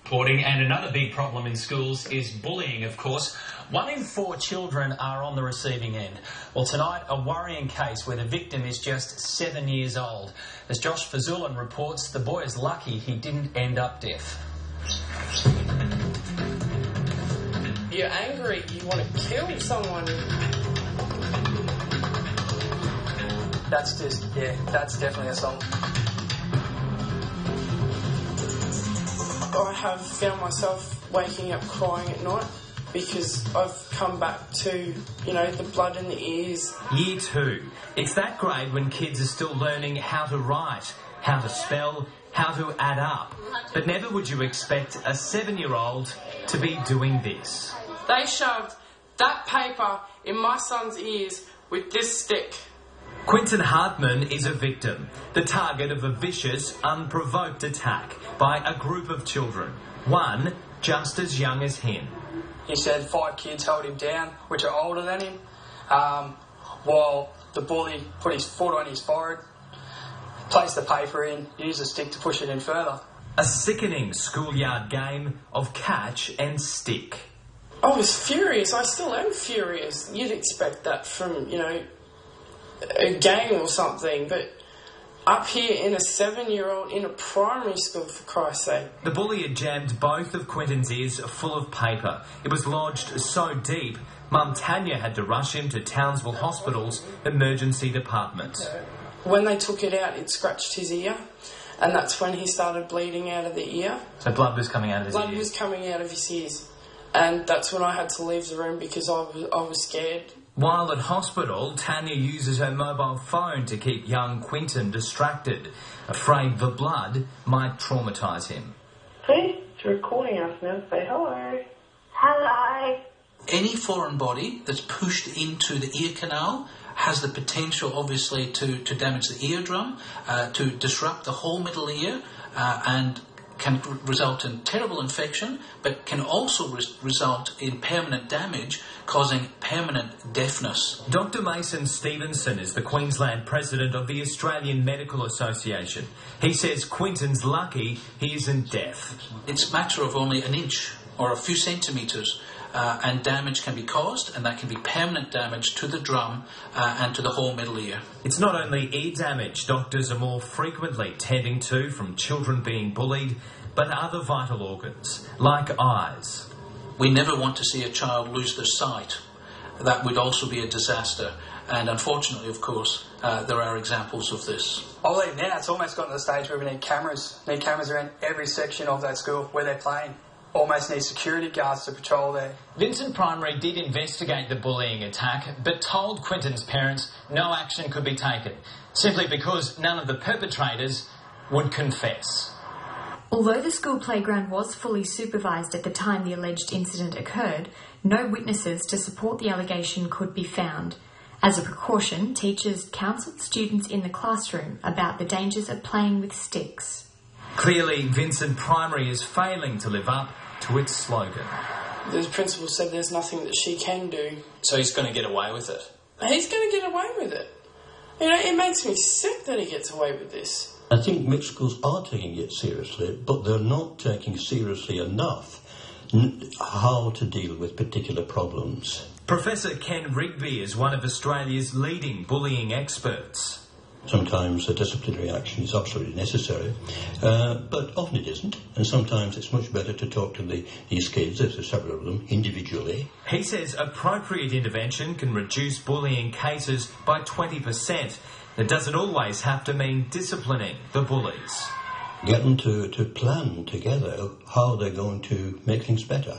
Reporting. And another big problem in schools is bullying, of course. 1 in 4 children are on the receiving end. Well, tonight, a worrying case where the victim is just 7 years old. As Josh Fazulin reports, the boy is lucky he didn't end up deaf. You're angry, you want to kill someone. That's definitely assault. I have found myself waking up crying at night because I've come back to, the blood in the ears. Year 2. It's that grade when kids are still learning how to write, how to spell, how to add up. But never would you expect a 7-year-old to be doing this. They shoved that paper in my son's ears with this stick. Quinton Hartman is a victim, the target of a vicious, unprovoked attack by a group of children, one just as young as him. He said 5 kids held him down, which are older than him, while the bully put his foot on his forehead, placed the paper in, used a stick to push it in further. A sickening schoolyard game of catch and stick. I was furious. I still am furious. You'd expect that from, a gang or something, but up here in a 7-year-old in a primary school, for Christ's sake. The bully had jammed both of Quinton's ears full of paper. It was lodged so deep, Mum Tanya had to rush him to Townsville Hospital's emergency department. When they took it out, it scratched his ear, and that's when he started bleeding out of the ear. So blood was coming out of his ears? Blood was coming out of his ears. And that's when I had to leave the room because I was scared. While at hospital, Tanya uses her mobile phone to keep young Quinton distracted, afraid the blood might traumatise him. Please, you're recording us now. Say hello. Hello. Any foreign body that's pushed into the ear canal has the potential, obviously, to damage the eardrum, to disrupt the whole middle ear, and can result in terrible infection, but can also result in permanent damage, causing permanent deafness. Dr Mason Stevenson is the Queensland president of the Australian Medical Association. He says Quinton's lucky he isn't deaf. It's a matter of only an inch or a few centimetres, and damage can be caused, and that can be permanent damage to the drum and to the whole middle ear. It's not only ear damage doctors are more frequently tending to from children being bullied, but other vital organs, like eyes. We never want to see a child lose their sight. That would also be a disaster. And unfortunately, of course, there are examples of this. I believe now it's almost gotten to the stage where we need cameras. We need cameras around every section of that school where they're playing. Almost need security guards to patrol there. Vincent Primary did investigate the bullying attack, but told Quinton's parents no action could be taken, simply because none of the perpetrators would confess. Although the school playground was fully supervised at the time the alleged incident occurred, no witnesses to support the allegation could be found. As a precaution, teachers counselled students in the classroom about the dangers of playing with sticks. Clearly, Vincent Primary is failing to live up to its slogan. The principal said there's nothing that she can do. So he's going to get away with it? He's going to get away with it. It makes me sick that he gets away with this. I think mixed schools are taking it seriously, but they're not taking seriously enough how to deal with particular problems. Professor Ken Rigby is one of Australia's leading bullying experts. Sometimes a disciplinary action is absolutely necessary, but often it isn't, and sometimes it's much better to talk to these kids, there's several of them, individually. He says appropriate intervention can reduce bullying cases by 20%. It doesn't always have to mean disciplining the bullies. Get them to plan together how they're going to make things better.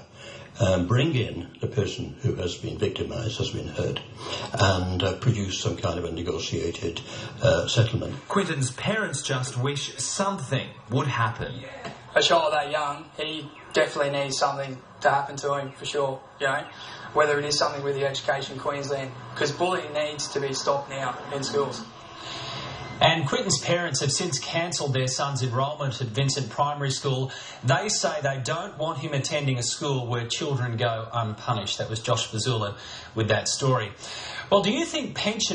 Bring in the person who has been victimised, has been hurt, and produce some kind of a negotiated settlement. Quinton's parents just wish something would happen. A child that young, he definitely needs something to happen to him, for sure, whether it is something with the Education Queensland, because bullying needs to be stopped now in schools. And Quinton's parents have since cancelled their son's enrolment at Vincent Primary School. They say they don't want him attending a school where children go unpunished. That was Josh Fazulin with that story. Well, do you think pensioners